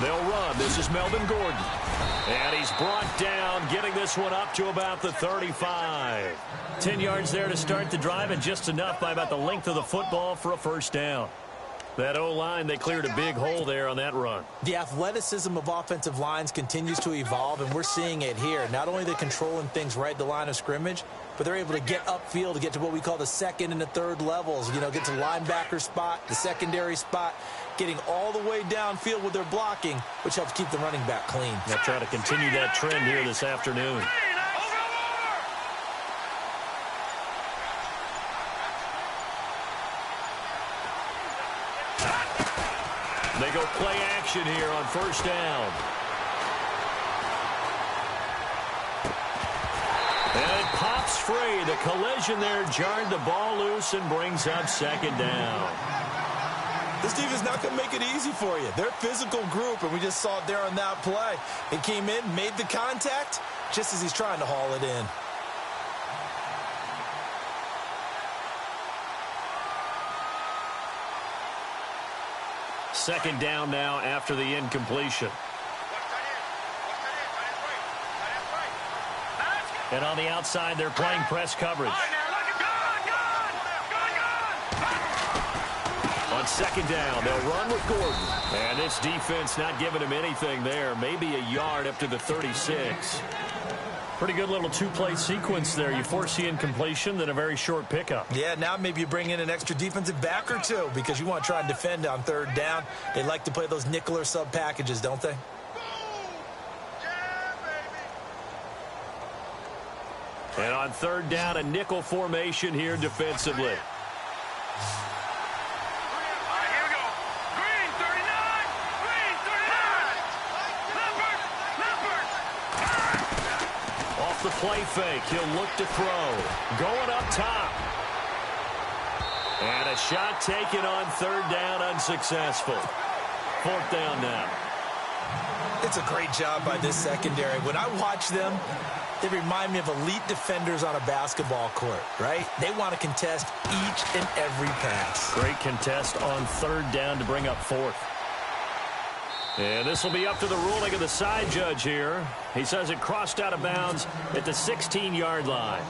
They'll run. This is Melvin Gordon. And he's brought down, getting this one up to about the 35. 10 yards there to start the drive, and just enough by about the length of the football for a first down. That O-line, they cleared a big hole there on that run. The athleticism of offensive lines continues to evolve, and we're seeing it here. Not only are they controlling things right at the line of scrimmage, but they're able to get upfield to get to what we call the second and the third levels. You know, get to linebacker spot, the secondary spot, getting all the way downfield with their blocking, which helps keep the running back clean. They'll try to continue that trend here this afternoon. They go play action here on first down. And it pops free. The collision there jarred the ball loose and brings up second down. This team is not going to make it easy for you. They're a physical group, and we just saw it there on that play. It came in, made the contact, just as he's trying to haul it in. Second down now after the incompletion. And on the outside, they're playing press coverage. On second down, they'll run with Gordon. And this defense not giving him anything there. Maybe a yard up to the 36. Pretty good little two-play sequence there. You force the incompletion, then a very short pickup. Yeah, now maybe you bring in an extra defensive back or two because you want to try and defend on third down. They like to play those nickel or sub packages, don't they? And on third down, a nickel formation here defensively. The play fake. He'll look to throw. Going up top. And a shot taken on third down, unsuccessful. Fourth down now. It's a great job by this secondary. When I watch them, they remind me of elite defenders on a basketball court, right? They want to contest each and every pass. Great contest on third down to bring up fourth. And this will be up to the ruling of the side judge here. He says it crossed out of bounds at the 16-yard line.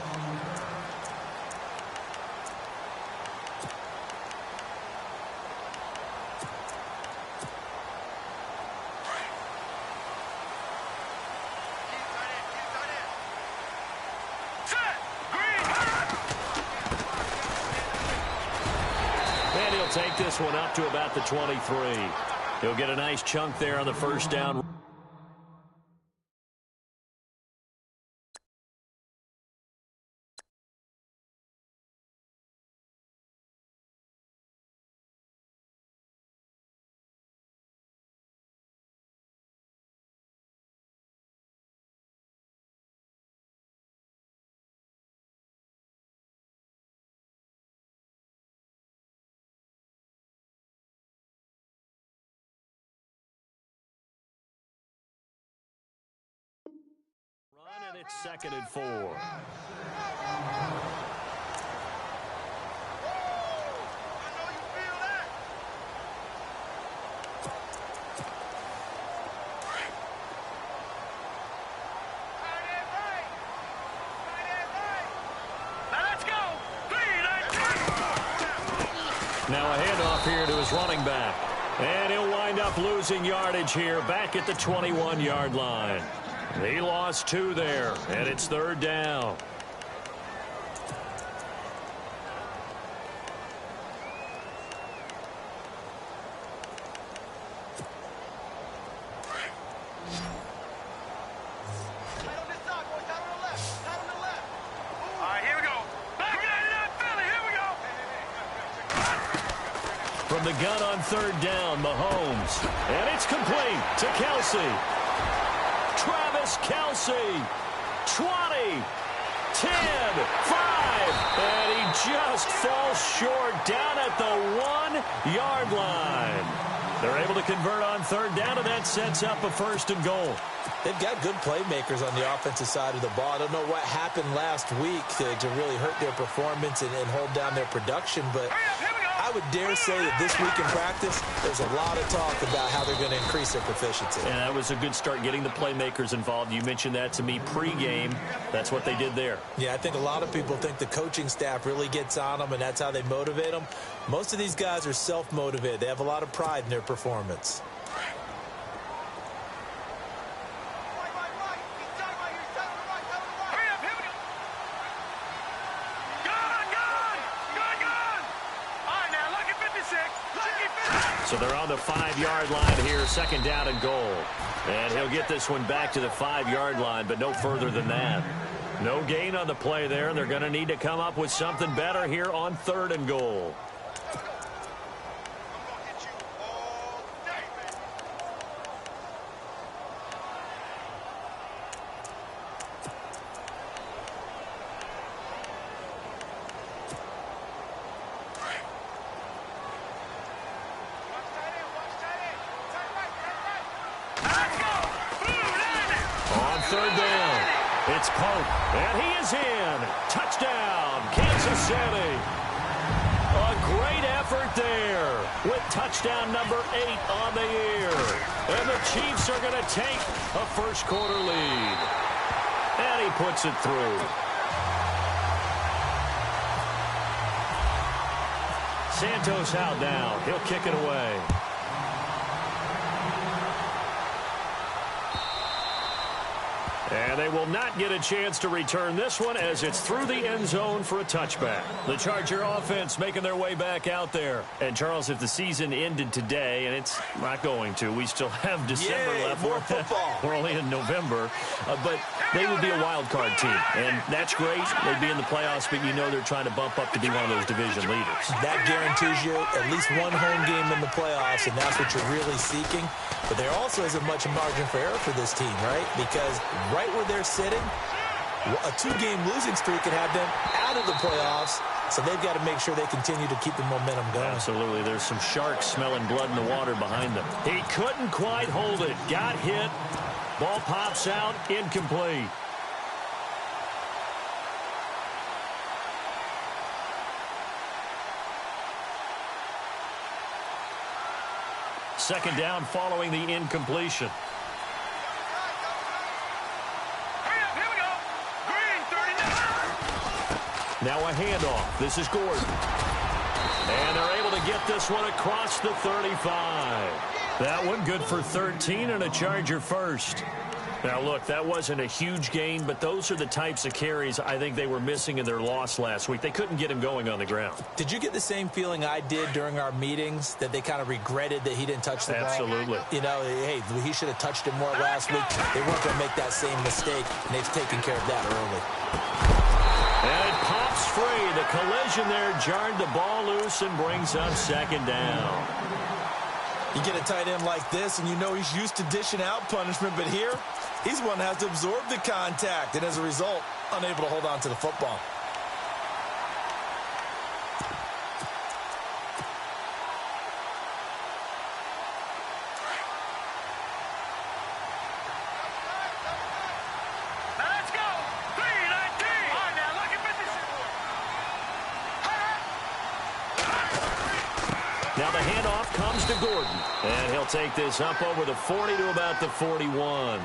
And he'll take this one up to about the 23. He'll get a nice chunk there on the first down. And it's 2nd and 4. Now a handoff here to his running back. And he'll wind up losing yardage here back at the 21-yard line. He lost 2 there, and it's third down. From the gun on third down, Mahomes. And it's complete to Kelsey. Travis Kelsey. 20, 10, 5. And he just falls short down at the 1-yard line. They're able to convert on third down, and that sets up a 1st and goal. They've got good playmakers on the offensive side of the ball. I don't know what happened last week to really hurt their performance and hold down their production, but I would dare say that this week in practice, there's a lot of talk about how they're going to increase their proficiency. And that was a good start, getting the playmakers involved. You mentioned that to me pregame. That's what they did there. Yeah, I think a lot of people think the coaching staff really gets on them, and that's how they motivate them. Most of these guys are self-motivated. They have a lot of pride in their performance. So they're on the 5-yard line here, second down and goal. And he'll get this one back to the 5-yard line, but no further than that. No gain on the play there. They're going to need to come up with something better here on 3rd and goal. It's Pope, and he is in. Touchdown, Kansas City. A great effort there with touchdown number 8 on the year. And the Chiefs are going to take a first-quarter lead. And he puts it through. Santos out now. He'll kick it away. And they will not get a chance to return this one as it's through the end zone for a touchback. The Charger offense making their way back out there. And, Charles, if the season ended today, and it's not going to, we still have December left. More football. We're only in November. But they would be a wild card team. And that's great. They'd be in the playoffs, but you know they're trying to bump up to be one of those division leaders. That guarantees you at least one home game in the playoffs, and that's what you're really seeking. But there also isn't much margin for error for this team, right? Because right where they're sitting, a 2-game losing streak could have them out of the playoffs, so they've got to make sure they continue to keep the momentum going. Absolutely. There's some sharks smelling blood in the water behind them. He couldn't quite hold it. Got hit. Ball pops out. Incomplete. Second down following the incompletion. Now a handoff. This is Gordon. And they're able to get this one across the 35. That one good for 13 and a Charger first. Now, look, that wasn't a huge gain, but those are the types of carries I think they were missing in their loss last week. They couldn't get him going on the ground. Did you get the same feeling I did during our meetings, that they kind of regretted that he didn't touch the ball? Absolutely. You know, hey, he should have touched it more last week. They weren't going to make that same mistake, and they've taken care of that early. And it pops free. The collision there jarred the ball loose and brings up second down. You get a tight end like this, and you know he's used to dishing out punishment, but here, he's one that has to absorb the contact, and as a result, unable to hold on to the football. Now the handoff comes to Gordon. And he'll take this up over the 40 to about the 41.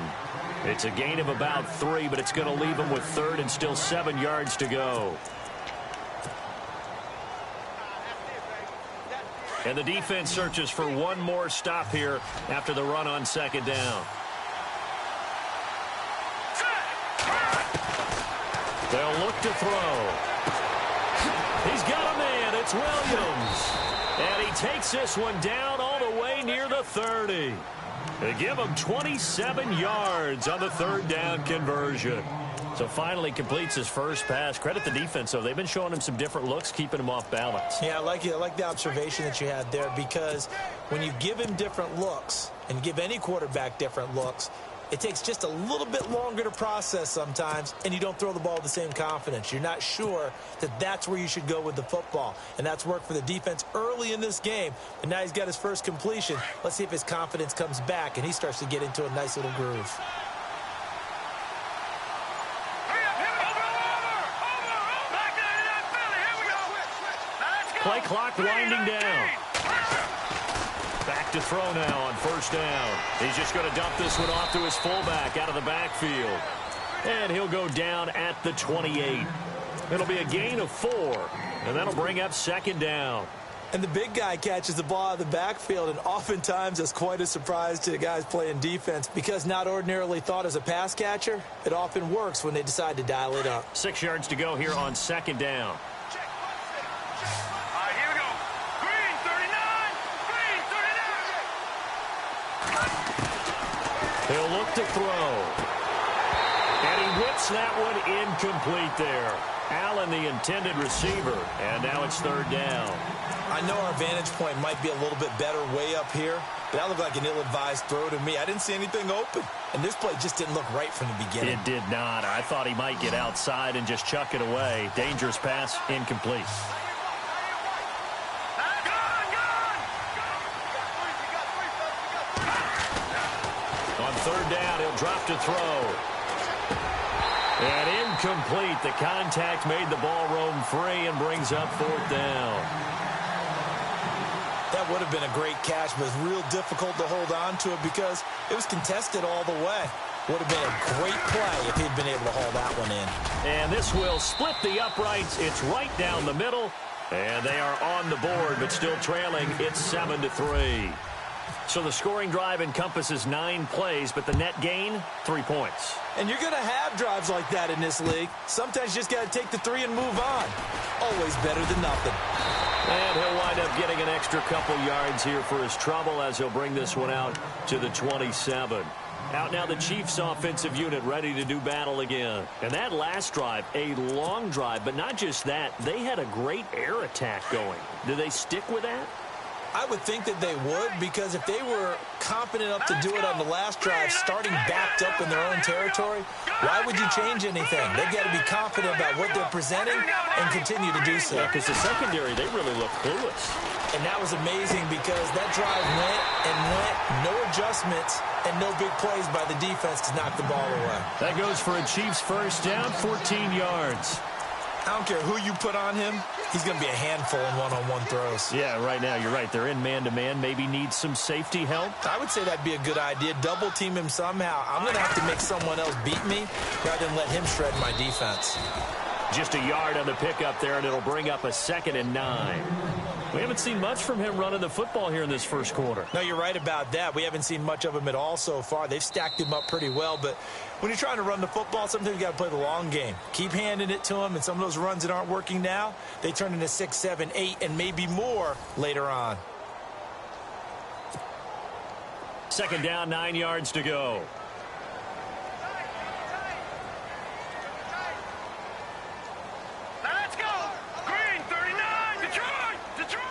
It's a gain of about 3, but it's going to leave him with 3rd and still 7 yards to go. And the defense searches for one more stop here after the run on second down. They'll look to throw. He's got a man. It's Williams. And he takes this one down all the way near the 30. They give him 27 yards on the 3rd down conversion. So finally completes his first pass. Credit the defense, though. They've been showing him some different looks, keeping him off balance. Yeah, I like the observation that you had there, because when you give him different looks and give any quarterback different looks, it takes just a little bit longer to process sometimes, and you don't throw the ball with the same confidence. You're not sure that that's where you should go with the football, and that's worked for the defense early in this game. And now he's got his first completion. Let's see if his confidence comes back, and he starts to get into a nice little groove. Play clock winding down. Back to throw now on first down. He's just going to dump this one off to his fullback out of the backfield. And he'll go down at the 28. It'll be a gain of 4, and that'll bring up second down. And the big guy catches the ball out of the backfield, and oftentimes that's quite a surprise to the guys playing defense because not ordinarily thought as a pass catcher, it often works when they decide to dial it up. 6 yards to go here on second down. Here we go. Green 39. Green 39. He'll look to throw. And he whips that one incomplete there. Allen, the intended receiver, and now it's third down. I know our vantage point might be a little bit better way up here, but that looked like an ill-advised throw to me. I didn't see anything open, and this play just didn't look right from the beginning. It did not. I thought he might get outside and just chuck it away. Dangerous pass, incomplete. On third down, he'll drop to throw. And incomplete. The contact made the ball roam free and brings up fourth down. That would have been a great catch, but it's real difficult to hold on to it because it was contested all the way. Would have been a great play if he'd been able to haul that one in. And this will split the uprights. It's right down the middle. And they are on the board, but still trailing. It's 7-3. So the scoring drive encompasses 9 plays, but the net gain, 3 points. And you're going to have drives like that in this league. Sometimes you just got to take the 3 and move on. Always better than nothing. And he'll wind up getting an extra couple yards here for his trouble as he'll bring this one out to the 27. Out now the Chiefs offensive unit ready to do battle again. And that last drive, a long drive, but not just that. They had a great air attack going. Do they stick with that? I would think that they would, because if they were competent enough to do it on the last drive, starting backed up in their own territory, why would you change anything? They've got to be confident about what they're presenting and continue to do so. Yeah, because the secondary, they really look clueless. And that was amazing because that drive went, no adjustments, and no big plays by the defense to knock the ball away. That goes for a Chiefs first down, 14 yards. I don't care who you put on him. He's going to be a handful in one-on-one throws. Yeah, right now, you're right. They're in man-to-man. Maybe need some safety help. I would say that'd be a good idea. Double-team him somehow. I'm going to have to make someone else beat me rather than let him shred my defense. Just a yard on the pickup there, and it'll bring up a 2nd and 9. We haven't seen much from him running the football here in this first quarter. No, you're right about that. We haven't seen much of him at all so far. They've stacked him up pretty well, but when you're trying to run the football, sometimes you got to play the long game. Keep handing it to him, and some of those runs that aren't working now, they turn into 6, 7, 8, and maybe more later on. 2nd down, 9 yards to go. Let's go. Green 39. Detroit.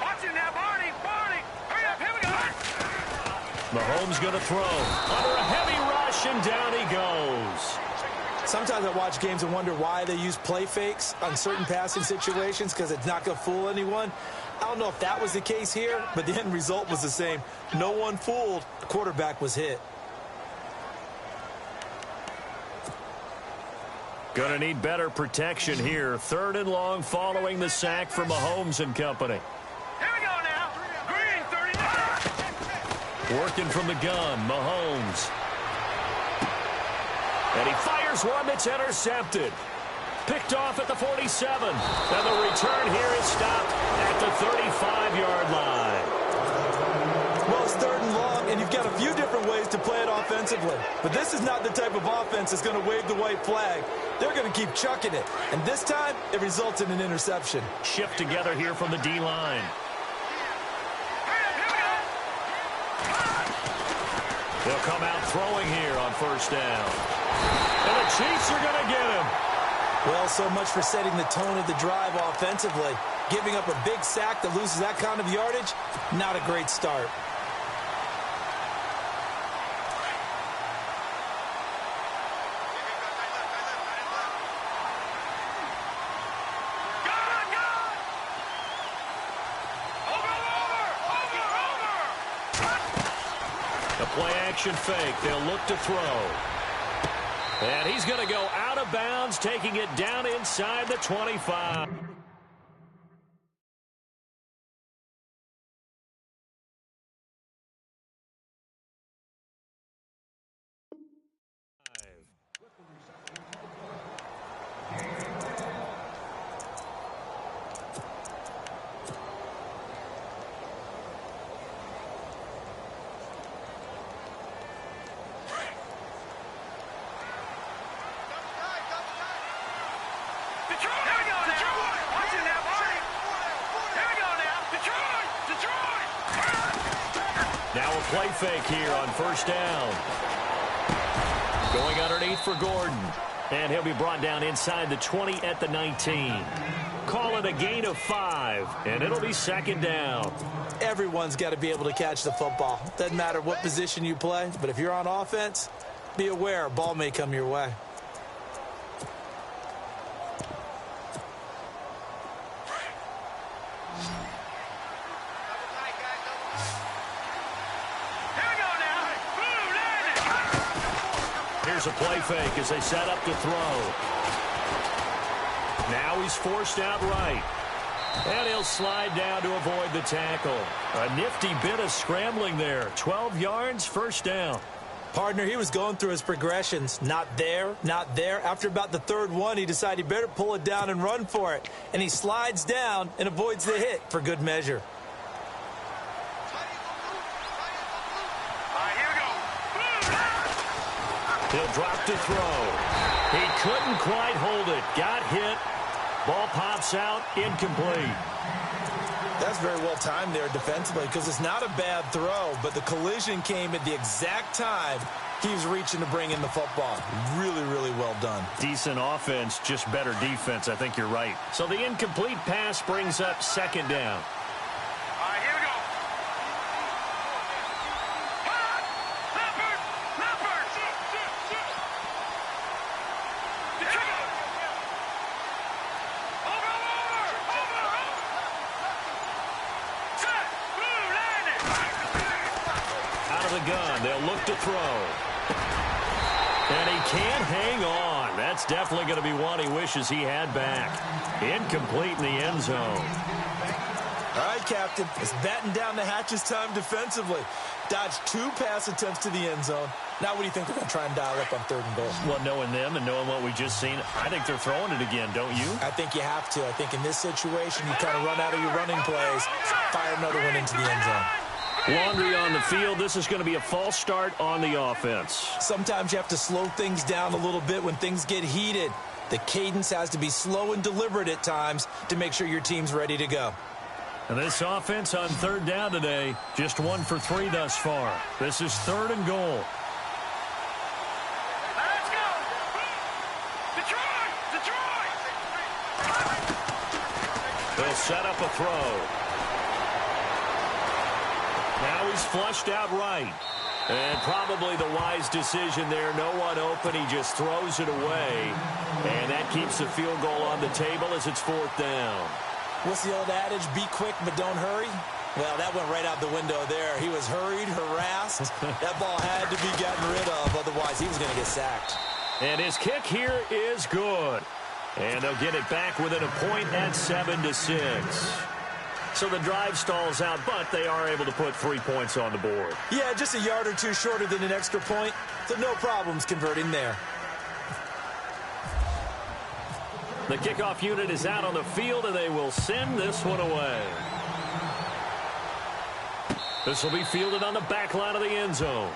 Watch it now, Barney. Hurry up. Here we go. Mahomes going to throw. Under a heavy rush, and down he goes. Sometimes I watch games and wonder why they use play fakes on certain passing situations, because it's not going to fool anyone. I don't know if that was the case here, but the end result was the same. No one fooled. The quarterback was hit. Going to need better protection here. 3rd and long following the sack from Mahomes and company. Here we go now. Green 39. Working from the gun, Mahomes. And he fires one that's intercepted. Picked off at the 47. And the return here is stopped at the 35-yard line. Well, it's 3rd and long, and you've got a few different ways to play it offensively. But this is not the type of offense that's going to wave the white flag. They're going to keep chucking it. And this time, it results in an interception. Shift together here from the D-line. They'll come out throwing here on first down. And the Chiefs are going to get him. Well, so much for setting the tone of the drive offensively. Giving up a big sack that loses that kind of yardage, not a great start. The play-action fake. They'll look to throw. And he's going to go out of bounds, taking it down inside the 25. Now a play fake here on first down. Going underneath for Gordon. And he'll be brought down inside the 20 at the 19. Call it a gain of 5, and it'll be second down. Everyone's got to be able to catch the football. Doesn't matter what position you play, but if you're on offense, be aware a ball may come your way. Here's a play fake as they set up to throw. Now he's forced out right. And he'll slide down to avoid the tackle. A nifty bit of scrambling there. 12 yards, first down. Partner, he was going through his progressions. Not there, not there. After about the third one, he decided he better pull it down and run for it. And he slides down and avoids the hit for good measure. He'll drop to throw. He couldn't quite hold it. Got hit. Ball pops out, incomplete. That's very well timed there defensively because it's not a bad throw, but the collision came at the exact time he was reaching to bring in the football. Really, really well done. Decent offense, just better defense. I think you're right. So the incomplete pass brings up second down. Here we go. Gun. They'll look to throw. And he can't hang on. That's definitely going to be one he wishes he had back. Incomplete in the end zone. All right, Captain. It's batten down the hatches time defensively. Dodged 2 pass attempts to the end zone. Now what do you think they're going to try and dial up on third and goal? Well, knowing them and knowing what we just seen, I think they're throwing it again, don't you? I think you have to. I think in this situation, you kind of run out of your running plays, fire another one into the end zone. Laundry on the field. This is going to be a false start on the offense. Sometimes you have to slow things down a little bit when things get heated. The cadence has to be slow and deliberate at times to make sure your team's ready to go. And this offense on third down today, just 1 for 3 thus far. This is third and goal. Let's go! Detroit! They'll set up a throw. Now he's flushed out right. And probably the wise decision there. No one open. He just throws it away. And that keeps the field goal on the table as it's fourth down. What's the old adage? Be quick, but don't hurry. Well, that went right out the window there. He was hurried, harassed. That ball had to be gotten rid of. Otherwise, he was going to get sacked. And his kick here is good. And they'll get it back within a point at 7-6. So the drive stalls out, but they are able to put 3 points on the board. Yeah, just a yard or two shorter than an extra point, so no problems converting there. The kickoff unit is out on the field, and they will send this one away. This will be fielded on the back line of the end zone.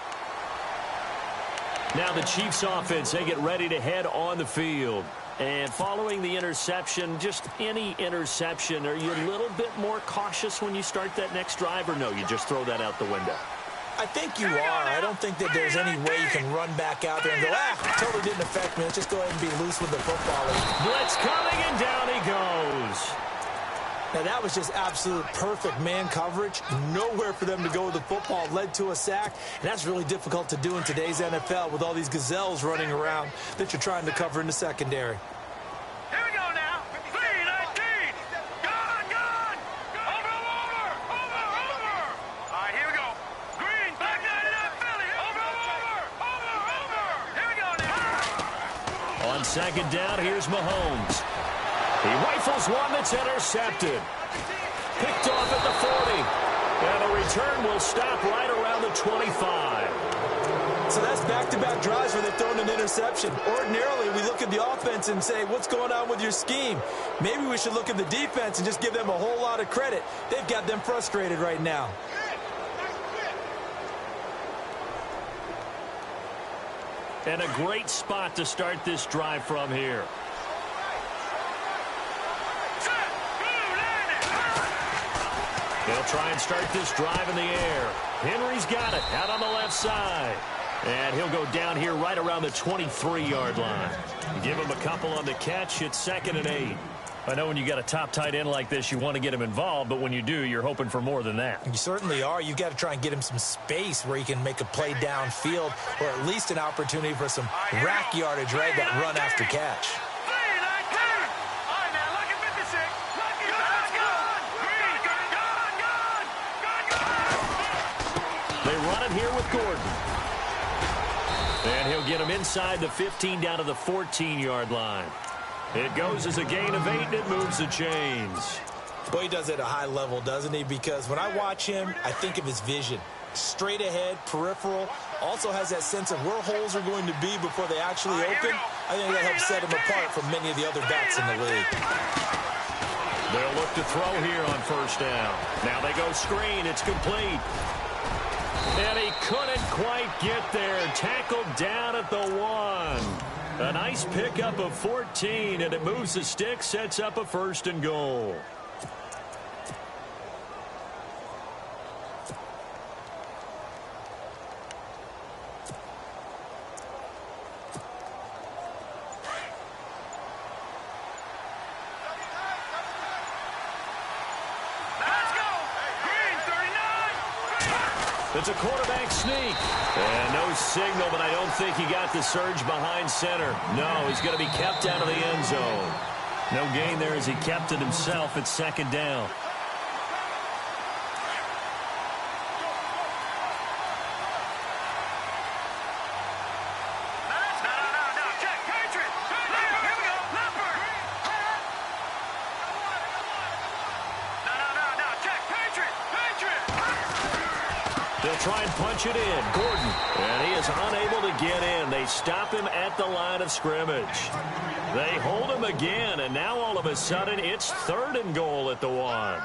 Now the Chiefs offense, they get ready to head on the field. And following the interception, just any interception, are you a little bit more cautious when you start that next drive, or no, you just throw that out the window? I think you are. I don't think that there's any way you can run back out there and go, totally didn't affect me. Let's just go ahead and be loose with the football. Blitz coming, and down he goes. Now, that was just absolute perfect man coverage. Nowhere for them to go with the football. Led to a sack, and that's really difficult to do in today's NFL with all these gazelles running around that you're trying to cover in the secondary. Here we go now. 3-19. Gone. Over. All right, here we go. Green, back 99 Philly. Over. Here we go now. On second down, here's Mahomes. He rifles one that's intercepted. Picked off at the 40. And the return will stop right around the 25. So that's back-to-back drives where they've thrown an interception. Ordinarily, we look at the offense and say, what's going on with your scheme? Maybe we should look at the defense and just give them a whole lot of credit. They've got them frustrated right now. And a great spot to start this drive from here. They'll try and start this drive in the air. Henry's got it out on the left side. And he'll go down here right around the 23-yard line. Give him a couple on the catch. It's 2nd and 8. I know when you got a top tight end like this, you want to get him involved, but when you do, you're hoping for more than that. You certainly are. You've got to try and get him some space where he can make a play downfield, or at least an opportunity for some rack yardage, right? That run after catch. They run it here with Gordon. And he'll get him inside the 15 down to the 14-yard line. It goes as a gain of 8, and it moves the chains. Boy, he does it at a high level, doesn't he? Because when I watch him, I think of his vision. Straight ahead, peripheral. Also has that sense of where holes are going to be before they actually open. I think that helps set him apart from many of the other backs in the league. They'll look to throw here on first down. Now they go screen. It's complete. And he couldn't quite get there. Tackled down at the 1. A nice pickup of 14, and it moves the stick, sets up a 1st and goal. It's a quarterback sneak. And no signal, but I don't think he got the surge behind center. No, he's going to be kept out of the end zone. No gain there as he kept it himself at 2nd down. They'll try and punch it in. Gordon. And he is unable to get in. They stop him at the line of scrimmage. They hold him again, and now all of a sudden it's 3rd and goal at the 1.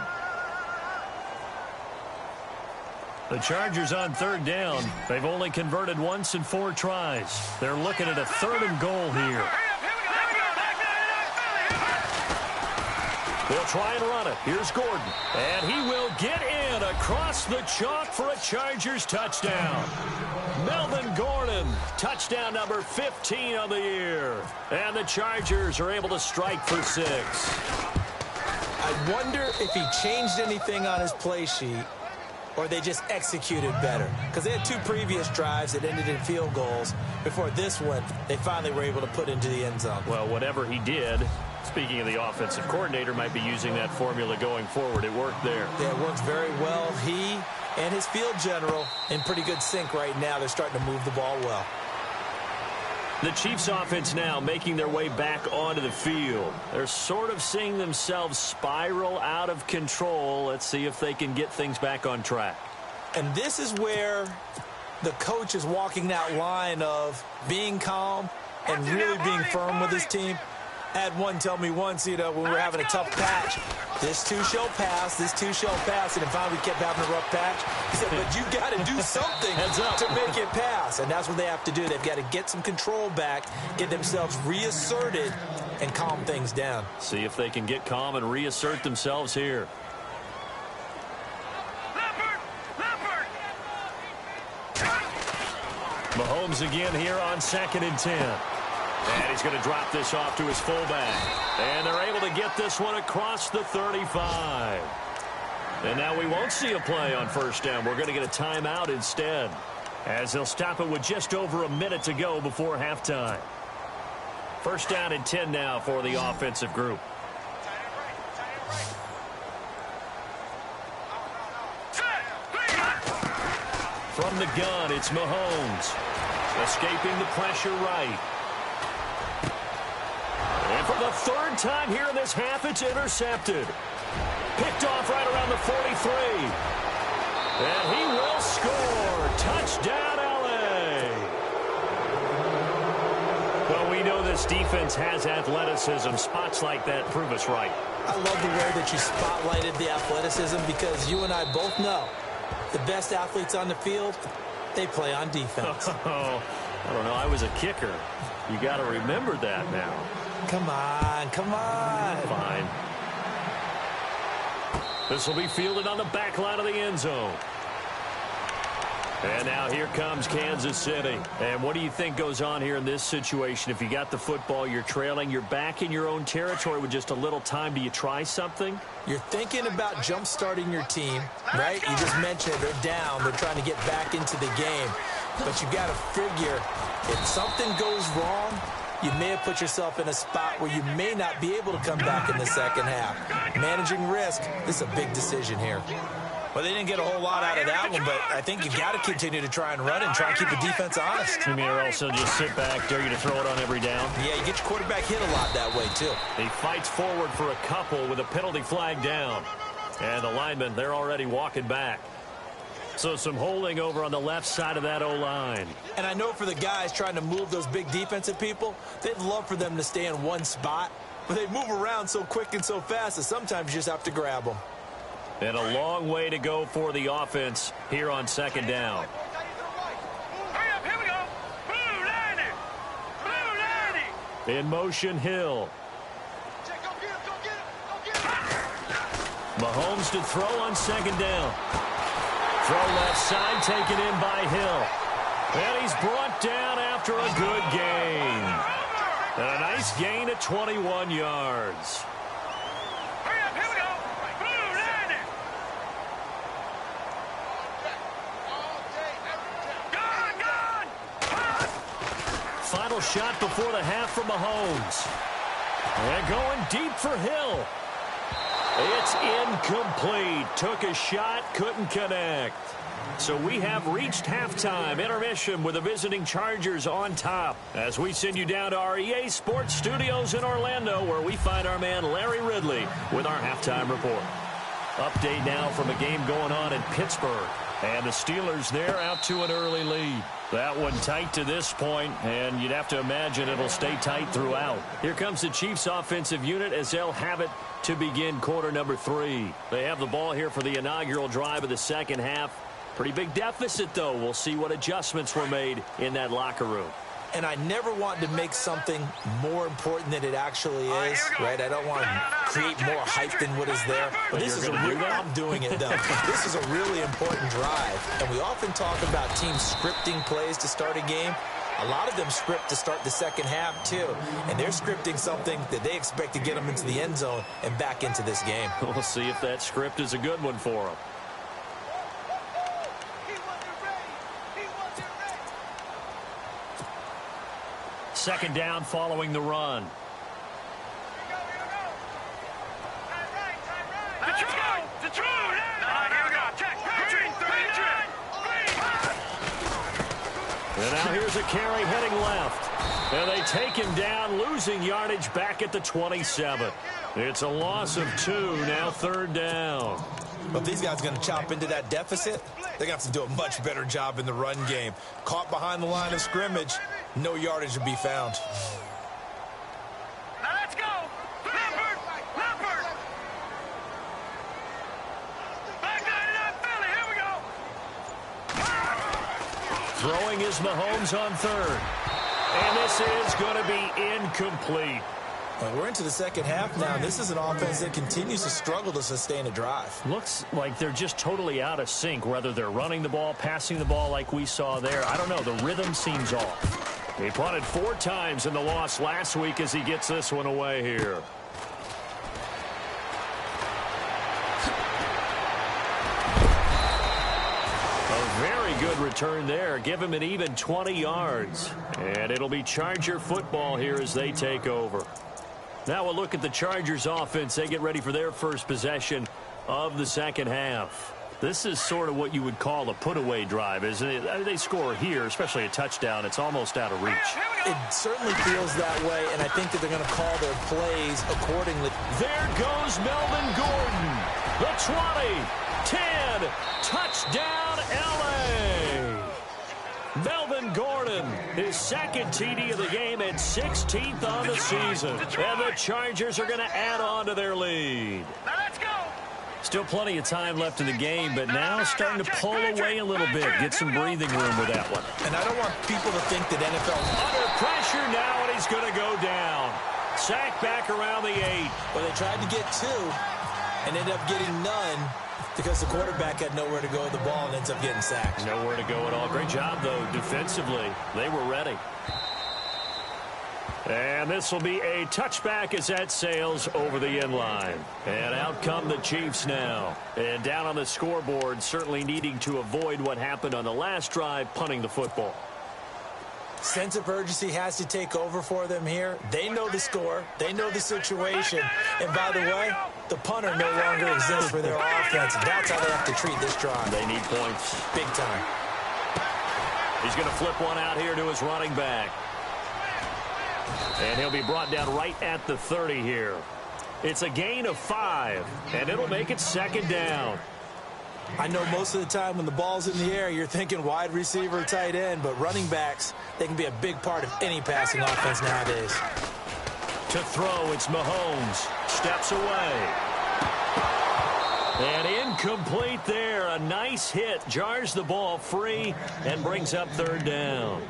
The Chargers on 3rd down. They've only converted once in 4 tries. They're looking at a 3rd and goal here. They'll try and run it. Here's Gordon. And he will get in across the chalk for a Chargers touchdown. Melvin Gordon, touchdown number 15 on the year. And the Chargers are able to strike for 6. I wonder if he changed anything on his play sheet or they just executed better. Because they had 2 previous drives that ended in field goals. Before this one, they finally were able to put into the end zone. Well, whatever he did, speaking of the offensive coordinator, might be using that formula going forward. It worked there. Yeah, it works very well. He and his field general in pretty good sync right now. They're starting to move the ball well. The Chiefs offense now making their way back onto the field. They're sort of seeing themselves spiral out of control. Let's see if they can get things back on track. And this is where the coach is walking that line of being calm and really being firm with his team. I had one tell me once, when we were having a tough patch, this too shall pass, this too shall pass, and then finally we kept having a rough patch. He said, but you got to do something to make it pass, and that's what they have to do. They've got to get some control back, get themselves reasserted, and calm things down. See if they can get calm and reassert themselves here. Mahomes again here on 2nd and 10. And he's going to drop this off to his fullback. And they're able to get this one across the 35. And now we won't see a play on first down. We're going to get a timeout instead, as they'll stop it with just over a minute to go before halftime. First down and 10 now for the offensive group. From the gun, it's Mahomes. Escaping the pressure right. And for the 3rd time here in this half, it's intercepted. Picked off right around the 43. And he will score. Touchdown, L.A. Well, we know this defense has athleticism. Spots like that prove us right. I love the way that you spotlighted the athleticism, because you and I both know the best athletes on the field, they play on defense. Oh, I don't know. I was a kicker. You got to remember that now. Come on, come on. Fine. This will be fielded on the back line of the end zone. And now here comes Kansas City. And what do you think goes on here in this situation? If you got the football, you're trailing, you're back in your own territory with just a little time. Do you try something? You're thinking about jump-starting your team, right? You just mentioned they're down. They're trying to get back into the game. But you got to figure if something goes wrong, you may have put yourself in a spot where you may not be able to come back in the second half. Managing risk, this is a big decision here. Well, they didn't get a whole lot out of that one, but I think you got to continue to try and run and try and keep the defense honest. You mean or also just sit back, dare you to throw it on every down? Yeah, you get your quarterback hit a lot that way, too. He fights forward for a couple with a penalty flag down. And the linemen, they're already walking back. So some holding over on the left side of that O-line. And I know for the guys trying to move those big defensive people, they'd love for them to stay in one spot, but they move around so quick and so fast that sometimes you just have to grab them. And a long way to go for the offense here on second down. Hurry up, here we go. Blue 90. Blue 90. In motion, Hill. Go get it. Mahomes to throw on second down. Throw left side, taken in by Hill. And he's brought down after a good gain. And a nice gain at 21 yards. Hurry up, here we go. Blue 90. Gone. Final shot before the half from Mahomes. And going deep for Hill. It's incomplete. Took a shot, couldn't connect. So we have reached halftime. Intermission with the visiting Chargers on top. As we send you down to our EA Sports Studios in Orlando, where we find our man Larry Ridley with our halftime report. Update now from a game going on in Pittsburgh. And the Steelers, they're out to an early lead. That one tight to this point, and you'd have to imagine it'll stay tight throughout. Here comes the Chiefs offensive unit as they'll have it to begin quarter number 3. They have the ball here for the inaugural drive of the second half. Pretty big deficit, though. We'll see what adjustments were made in that locker room. And I never want to make something more important than it actually is, right? I don't want to create more hype than what is there. But this is a real, I'm doing it, though. This is a really important drive. And we often talk about teams scripting plays to start a game. A lot of them script to start the second half, too. And they're scripting something that they expect to get them into the end zone and back into this game. We'll see if that script is a good one for them. Second down following the run. And now here's a carry heading left. And they take him down, losing yardage back at the 27. It's a loss of 2, now third down. But if these guys are going to chop into that deficit, they're going to have to do a much better job in the run game. Caught behind the line of scrimmage, no yardage to be found. Now let's go. Leopard. Back 99 Philly. Here we go. Throwing is Mahomes on third. And this is going to be incomplete. Well, we're into the second half now. This is an offense that continues to struggle to sustain a drive. Looks like they're just totally out of sync, whether they're running the ball, passing the ball like we saw there. I don't know. The rhythm seems off. He punted 4 times in the loss last week as he gets this one away here. A very good return there. Give him an even 20 yards. And it'll be Charger football here as they take over. Now we'll look at the Chargers offense. They get ready for their first possession of the second half. This is sort of what you would call a put-away drive, isn't it? They score here, especially a touchdown. It's almost out of reach. It certainly feels that way, and I think that they're going to call their plays accordingly. There goes Melvin Gordon. The 20, 10, touchdown, L.A. Melvin Gordon, his second TD of the game and 16th on the season. And the Chargers are going to add on to their lead. Now let's go. Still plenty of time left in the game, but now starting to pull away a little bit. Get some breathing room with that one. And I don't want people to think that NFL... Under pressure now, and he's going to go down. Sacked back around the 8. Well, they tried to get 2. and ended up getting none because the quarterback had nowhere to go with the ball and ends up getting sacked. Nowhere to go at all. Great job, though, defensively. They were ready. And this will be a touchback as that sails over the end line. And out come the Chiefs now. And down on the scoreboard, certainly needing to avoid what happened on the last drive, punting the football. Sense of urgency has to take over for them here. They know the score. They know the situation. And by the way, the punter no longer exists for their offense. That's how they have to treat this drive. They need points. Big time. He's going to flip one out here to his running back. And he'll be brought down right at the 30 here. It's a gain of 5, and it'll make it second down. I know most of the time when the ball's in the air, you're thinking wide receiver, tight end, but running backs, they can be a big part of any passing offense nowadays. To throw, it's Mahomes. Steps away. And incomplete there. A nice hit. Jars the ball free and brings up third down.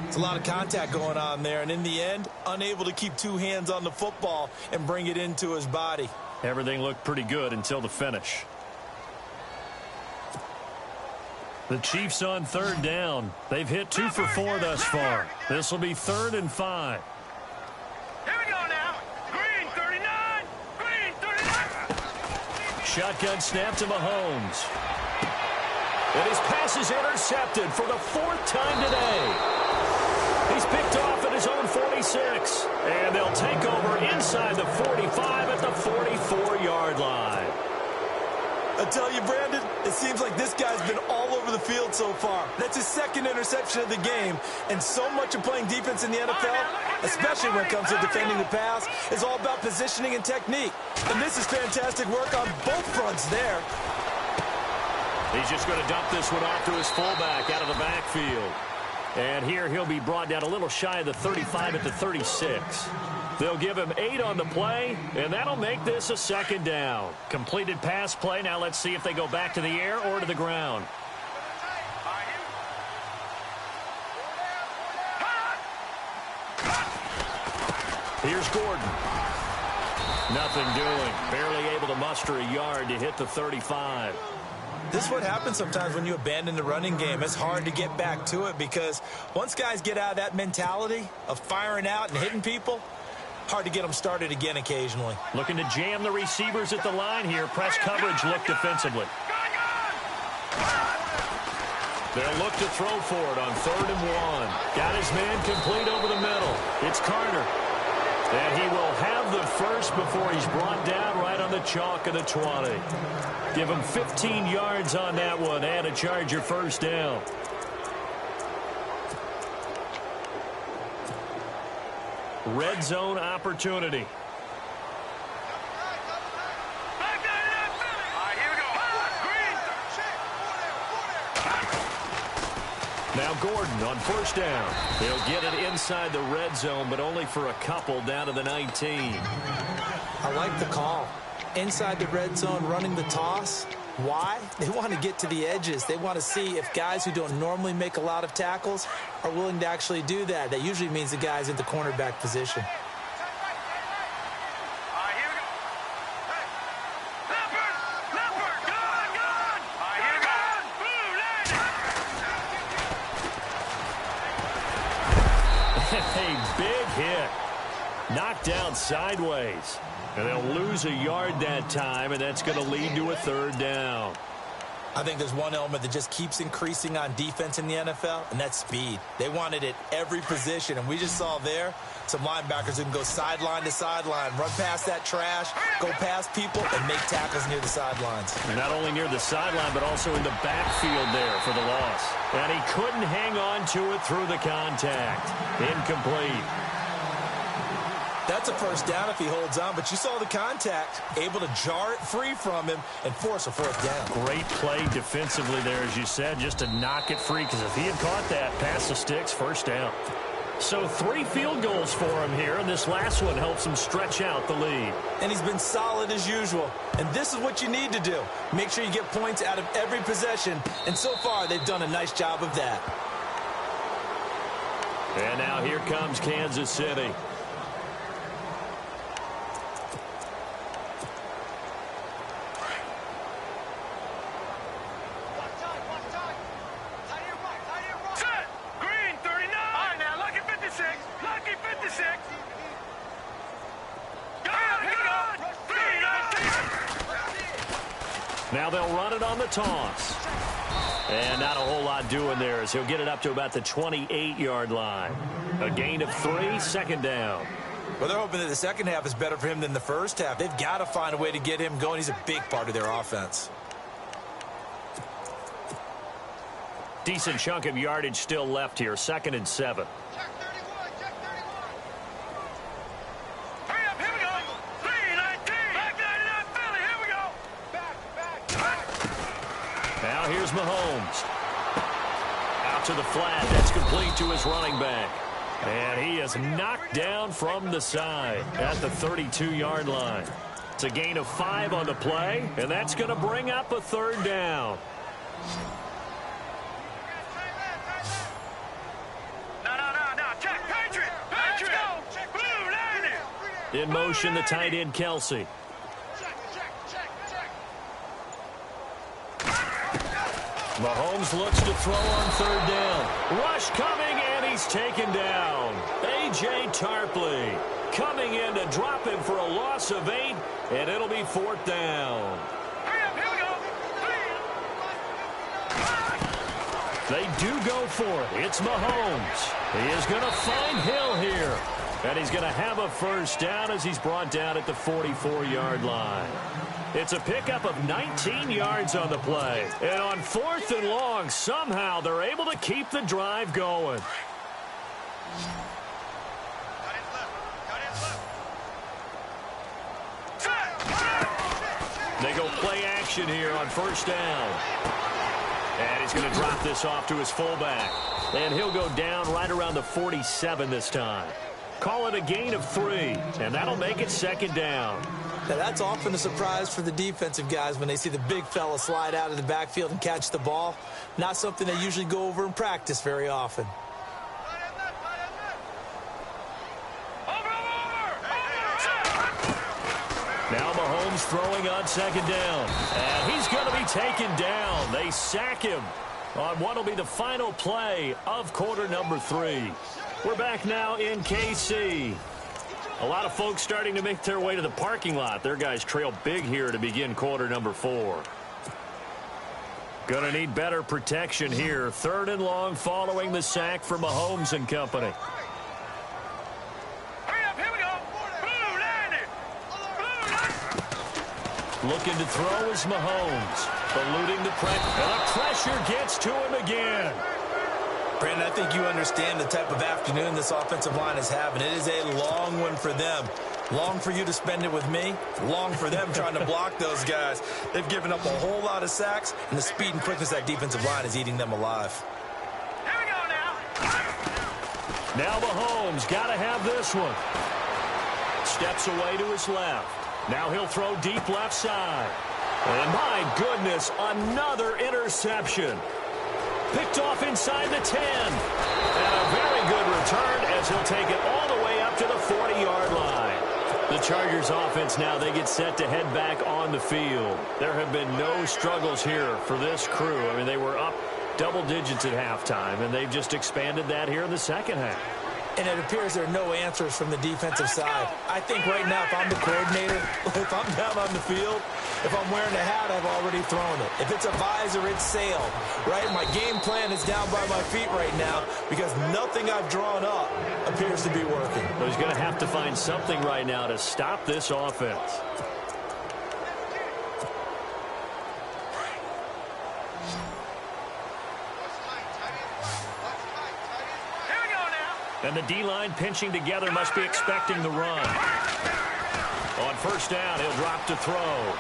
It's a lot of contact going on there, and in the end, unable to keep two hands on the football and bring it into his body. Everything looked pretty good until the finish. The Chiefs on third down. They've hit 2 for 4 thus far. This will be 3rd and 5. Here we go now. Green 39. Green 39. Shotgun snap to Mahomes. And his pass is intercepted for the 4th time today. He's picked off at his own 46. And they'll take over inside the 45 at the 44-yard line. I tell you, Brandon, it seems like this guy's been all over the field so far. That's his 2nd interception of the game. And so much of playing defense in the NFL, especially when it comes to defending the pass, is all about positioning and technique. And this is fantastic work on both fronts there. He's just going to dump this one off to his fullback out of the backfield. And here he'll be brought down a little shy of the 35 at the 36. They'll give him 8 on the play, and that'll make this a second down. Completed pass play. Now let's see if they go back to the air or to the ground. Here's Gordon. Nothing doing. Barely able to muster a yard to hit the 35. This is what happens sometimes when you abandon the running game. It's hard to get back to it because once guys get out of that mentality of firing out and hitting people, hard to get them started again occasionally. Looking to jam the receivers at the line here. Press coverage look defensively. They'll look to throw for it on 3rd and 1. Got his man complete over the middle. It's Carter. And he will have the first before he's brought down right on the chalk of the 20. Give him 15 yards on that one and a Charger first down. Red zone opportunity. Now Gordon on first down. He'll get it inside the red zone, but only for a couple down to the 19. I like the call. Inside the red zone, running the toss. Why? They want to get to the edges. They want to see if guys who don't normally make a lot of tackles are willing to actually do that. That usually means the guy's in the cornerback position. A big hit. Knocked down sideways. And they'll lose a yard that time, and that's going to lead to a 3rd down. I think there's one element that just keeps increasing on defense in the NFL, and that's speed. They want it at every position, and we just saw there some linebackers who can go sideline to sideline, run past that trash, go past people, and make tackles near the sidelines. Not only near the sideline, but also in the backfield there for the loss. And he couldn't hang on to it through the contact. Incomplete. That's a first down if he holds on, but you saw the contact, able to jar it free from him and force a 4th down. Great play defensively there, as you said, just to knock it free, because if he had caught that, past the sticks, first down. So 3 field goals for him here, and this last one helps him stretch out the lead. And he's been solid as usual. And this is what you need to do. Make sure you get points out of every possession, and so far they've done a nice job of that. And now here comes Kansas City. Now they'll run it on the toss. And not a whole lot doing there as he'll get it up to about the 28-yard line. A gain of 3, second down. Well, they're hoping that the second half is better for him than the first half. They've got to find a way to get him going. He's a big part of their offense. Decent chunk of yardage still left here. 2nd and 7. Check 31, check 31. Hurry up, here we go. 319. Back 99 Philly, here we go. Back. Now here's Mahomes. Out to the flat. That's complete to his running back. And he is knocked down from the side at the 32-yard line. It's a gain of 5 on the play, and that's going to bring up a 3rd down. In motion, the tight end, Kelsey. Mahomes looks to throw on 3rd down. Rush coming, and he's taken down. A.J. Tarpley coming in to drop him for a loss of 8, and it'll be 4th down. They do go for it. It's Mahomes. He is going to find Hill here. And he's going to have a 1st down as he's brought down at the 44-yard line. It's a pickup of 19 yards on the play. And on 4th and long, somehow they're able to keep the drive going. They go play action here on 1st down. And he's going to drop this off to his fullback. And he'll go down right around the 47 this time. Call it a gain of 3, and that'll make it 2nd down. Now, that's often a surprise for the defensive guys when they see the big fella slide out of the backfield and catch the ball. Not something they usually go over in practice very often. Now Mahomes throwing on 2nd down. And he's going to be taken down. They sack him on what will be the final play of quarter number 3. We're back now in KC. A lot of folks starting to make their way to the parking lot. Their guys trail big here to begin quarter number 4. Going to need better protection here. 3rd and long following the sack for Mahomes and company. Hurry up, here we go. Blue landed. Looking to throw is Mahomes. Eluding the pressure. And the pressure gets to him again. Brandon, I think you understand the type of afternoon this offensive line is having. It is a long one for them. Long for you to spend it with me. Long for them trying to block those guys. They've given up a whole lot of sacks, and the speed and quickness of that defensive line is eating them alive. Here we go now. Now Mahomes got to have this one. Steps away to his left. Now he'll throw deep left side. And my goodness, another interception. Picked off inside the 10. And a very good return as he'll take it all the way up to the 40-yard line. The Chargers offense now, they get set to head back on the field. There have been no struggles here for this crew. I mean, they were up double digits at halftime, and they've just expanded that here in the second half. And it appears there are no answers from the defensive side. I think right now, if I'm the coordinator, if I'm down on the field, if I'm wearing a hat, I've already thrown it. If it's a visor, it's sailed, right? My game plan is down by my feet right now because nothing I've drawn up appears to be working. Well, he's going to have to find something right now to stop this offense. And the D-line pinching together must be expecting the run. On 1st down, he'll drop to throw.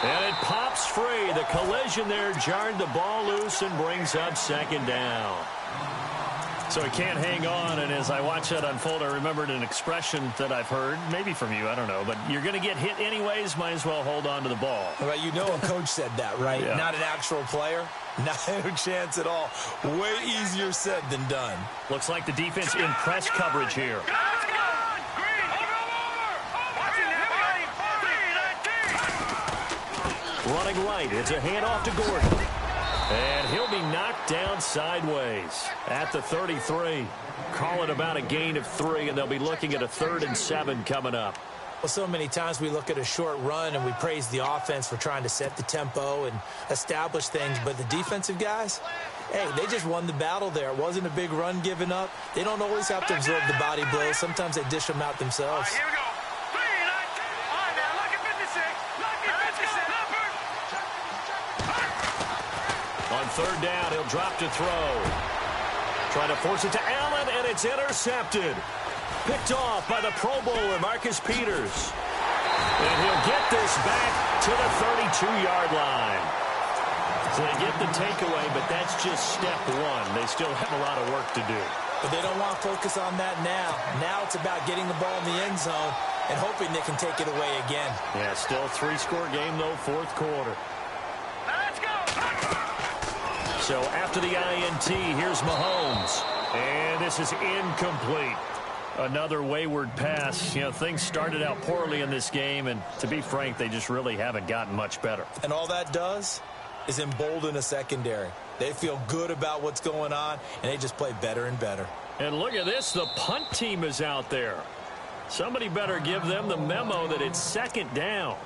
And it pops free. The collision there jarred the ball loose and brings up 2nd down. So he can't hang on, and as I watch that unfold, I remembered an expression that I've heard, maybe from you, I don't know, but you're going to get hit anyways, might as well hold on to the ball. Well, you know a coach said that, right? Yeah. Not an actual player. Not a chance at all. Way easier said than done. Looks like the defense in press coverage here. Running right, it's a handoff to Gordon. And he'll be knocked down sideways at the 33. Call it about a gain of 3, and they'll be looking at a 3rd and 7 coming up. Well, so many times we look at a short run and we praise the offense for trying to set the tempo and establish things, but the defensive guys, hey, they just won the battle there. It wasn't a big run given up. They don't always have to absorb the body blows. Sometimes they dish them out themselves. Here we go. 3, 9, 2. All right, now, look at 56. Look at 56. On third down, he'll drop to throw. Trying to force it to Allen, and it's intercepted. Picked off by the Pro Bowler, Marcus Peters. And he'll get this back to the 32-yard line. So they get the takeaway, but that's just step one. They still have a lot of work to do. But they don't want to focus on that now. Now it's about getting the ball in the end zone and hoping they can take it away again. Yeah, still a 3-score game, though, fourth quarter. Let's go. So after the INT, here's Mahomes. And this is incomplete. Another wayward pass. You know, things started out poorly in this game, and to be frank, they just really haven't gotten much better. And all that does is embolden a secondary. They feel good about what's going on, and they just play better and better. And look at this. The punt team is out there. Somebody better give them the memo that it's second down.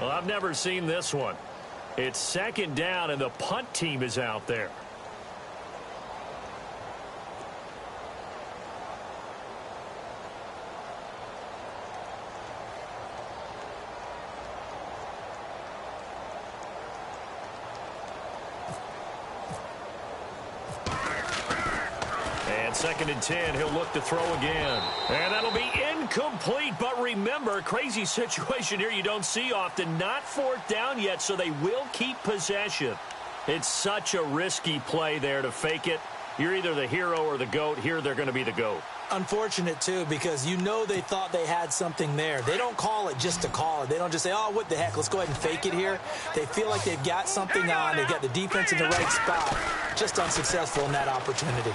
Well, I've never seen this one. It's second down, and the punt team is out there. And second and 10, he'll look to throw again. And that'll be incomplete. But remember, crazy situation here you don't see often. Not fourth down yet, so they will keep possession. It's such a risky play there to fake it. You're either the hero or the GOAT. Here they're going to be the GOAT. Unfortunate, too, because you know they thought they had something there. They don't call it just to call it. They don't just say, oh, what the heck, let's go ahead and fake it here. They feel like they've got something on. They've got the defense in the right spot. Just unsuccessful in that opportunity.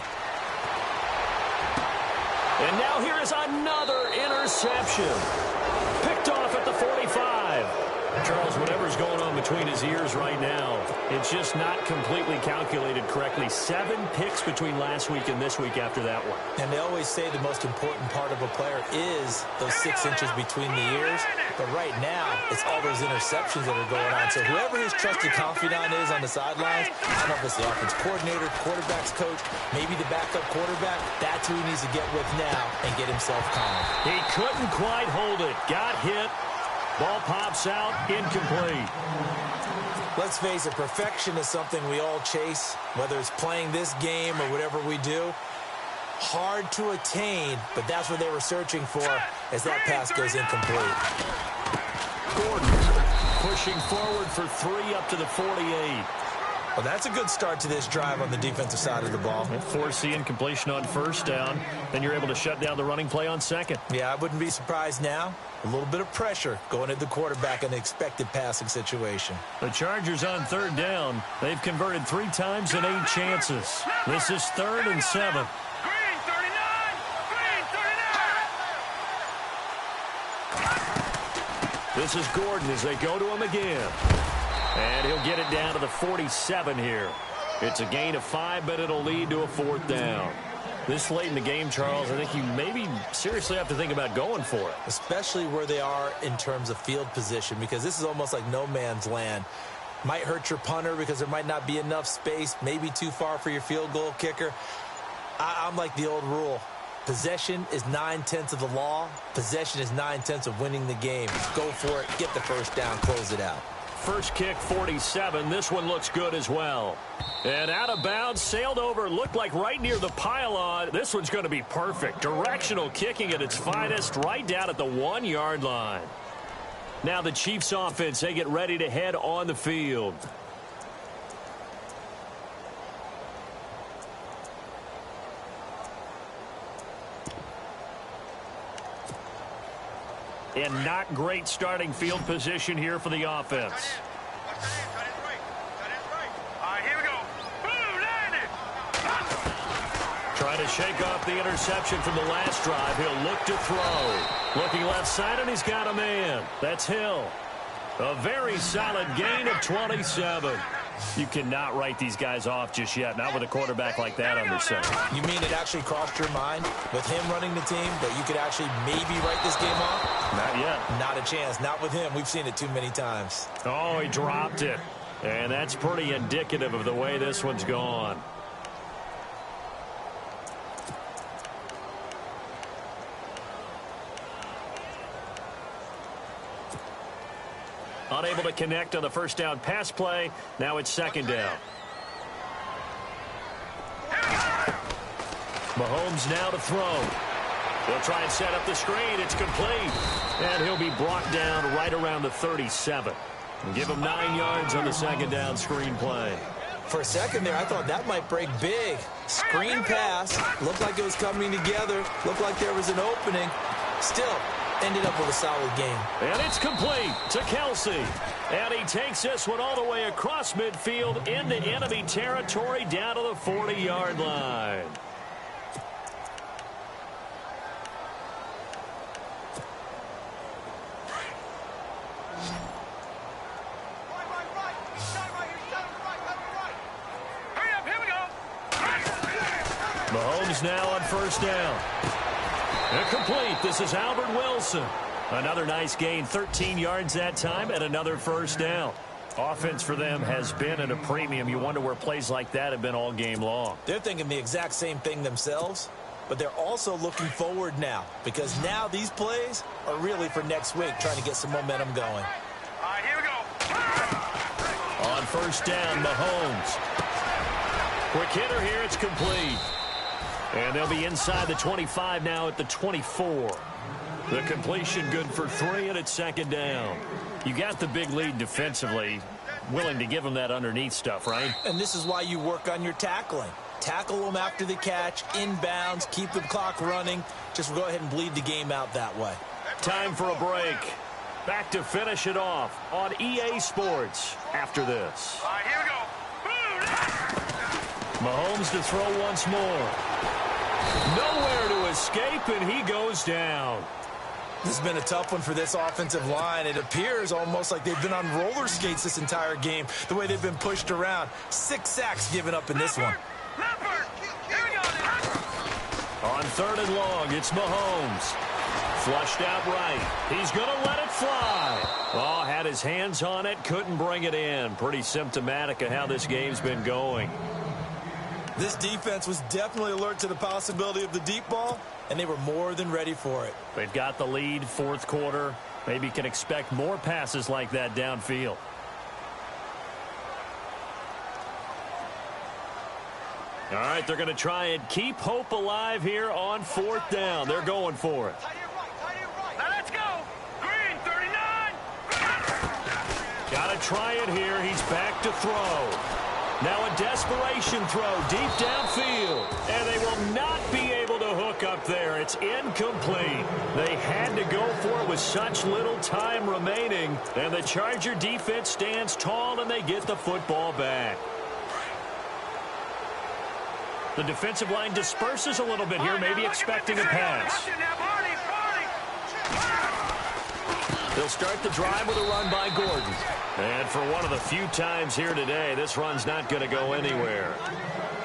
And now here is another interception. Picked off at the 45. Charles, whatever's going on between his ears right now, it's just not completely calculated correctly. 7 picks between last week and this week after that one. And they always say the most important part of a player is those 6 inches between the ears. But right now, it's all those interceptions that are going on. So whoever his trusted confidant is on the sidelines, I don't know if it's the offense coordinator, quarterback's coach, maybe the backup quarterback, that's who he needs to get with now and get himself calm. He couldn't quite hold it. Got hit. Ball pops out, incomplete. Let's face it, perfection is something we all chase, whether it's playing this game or whatever we do. Hard to attain, but that's what they were searching for as that pass goes incomplete. Gordon pushing forward for 3 up to the 48. Well, that's a good start to this drive on the defensive side of the ball. Force the incompletion on first down, then you're able to shut down the running play on second. Yeah, I wouldn't be surprised now. A little bit of pressure going at the quarterback in an expected passing situation. The Chargers on third down. They've converted 3 times in 8 chances. This is 3rd and 7. Green 39. Green 39. This is Gordon as they go to him again. And he'll get it down to the 47 here. It's a gain of 5, but it'll lead to a 4th down. This late in the game, Charles, I think you maybe seriously have to think about going for it. Especially where they are in terms of field position, because this is almost like no man's land. Might hurt your punter because there might not be enough space, maybe too far for your field goal kicker. I'm like the old rule. Possession is 9/10 of the law. Possession is 9/10 of winning the game. Go for it, get the first down, close it out. First kick, 47. This one looks good as well. And out of bounds, sailed over, looked like right near the pylon. This one's going to be perfect. Directional kicking at its finest, right down at the 1-yard line. Now the Chiefs offense, they get ready to head on the field. And not great starting field position here for the offense. All right, here we go. Boom, landed. Trying to shake off the interception from the last drive. He'll look to throw. Looking left side, and he's got a man. That's Hill. A very solid gain of 27. You cannot write these guys off just yet, not with a quarterback like that under center. You mean it actually crossed your mind with him running the team that you could actually maybe write this game off? Not yet. Not a chance. Not with him. We've seen it too many times. Oh, he dropped it. And that's pretty indicative of the way this one's gone. Unable to connect on the first down pass play. Now it's second down. Mahomes now to throw. He'll try and set up the screen. It's complete. And he'll be brought down right around the 37. And give him 9 yards on the second down screen play. For a second there, I thought that might break big. Screen pass. Looked like it was coming together. Looked like there was an opening. Still, ended up with a solid game. And it's complete to Kelsey. And he takes this one all the way across midfield into enemy territory down to the 40-yard line. Mahomes now on first down. Incomplete. This is Albert Wilson. Another nice gain, 13 yards that time, and another first down. Offense for them has been at a premium. You wonder where plays like that have been all game long. They're thinking the exact same thing themselves, but they're also looking forward now because now these plays are really for next week, trying to get some momentum going. All right, here we go. On first down, Mahomes. Quick hitter here. It's complete. And they'll be inside the 25 now at the 24. The completion good for 3, and it's second down. You got the big lead defensively. Willing to give them that underneath stuff, right? And this is why you work on your tackling. Tackle them after the catch, inbounds, keep the clock running. Just go ahead and bleed the game out that way. Time for a break. Back to finish it off on EA Sports after this. All right, here we go. Mahomes to throw once more. Nowhere to escape, and he goes down. This has been a tough one for this offensive line. It appears almost like they've been on roller skates this entire game, the way they've been pushed around. 6 sacks given up in this one. Leopard, here we go. On third and long, it's Mahomes. Flushed out right. He's going to let it fly. Oh, had his hands on it, couldn't bring it in. Pretty symptomatic of how this game's been going. This defense was definitely alert to the possibility of the deep ball, and they were more than ready for it. They've got the lead, fourth quarter. Maybe can expect more passes like that downfield. All right, they're going to try and keep hope alive here on fourth down. They're going for it. Now let's go. Green, 39. Got to try it here. He's back to throw. Now a desperation throw deep downfield. And they will not be able to hook up there. It's incomplete. They had to go for it with such little time remaining. And the Charger defense stands tall and they get the football back. The defensive line disperses a little bit here, maybe expecting a pass. They'll start the drive with a run by Gordon. And for one of the few times here today, this run's not going to go anywhere.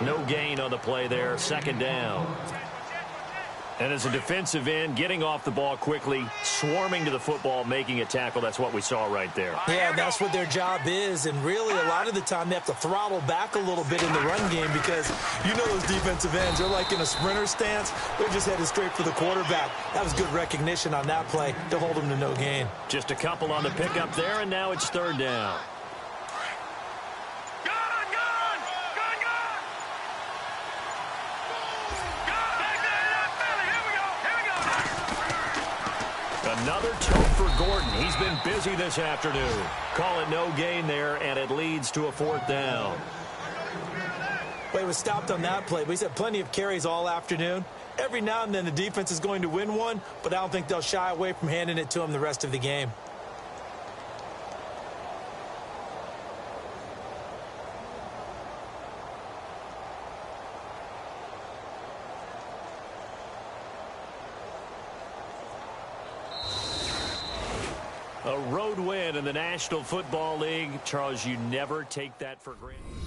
No gain on the play there, second down. And as a defensive end, getting off the ball quickly, swarming to the football, making a tackle, that's what we saw right there. Yeah, that's what their job is, and really a lot of the time they have to throttle back a little bit in the run game because you know those defensive ends, they're like in a sprinter stance. They're just headed straight for the quarterback. That was good recognition on that play to hold them to no gain. Just a couple on the pickup there, and now it's third down. Another tote for Gordon. He's been busy this afternoon. Call it no gain there, and it leads to a fourth down. Well, he was stopped on that play, but he's had plenty of carries all afternoon. Every now and then the defense is going to win one, but I don't think they'll shy away from handing it to him the rest of the game. A road win in the National Football League. Charles, you never take that for granted.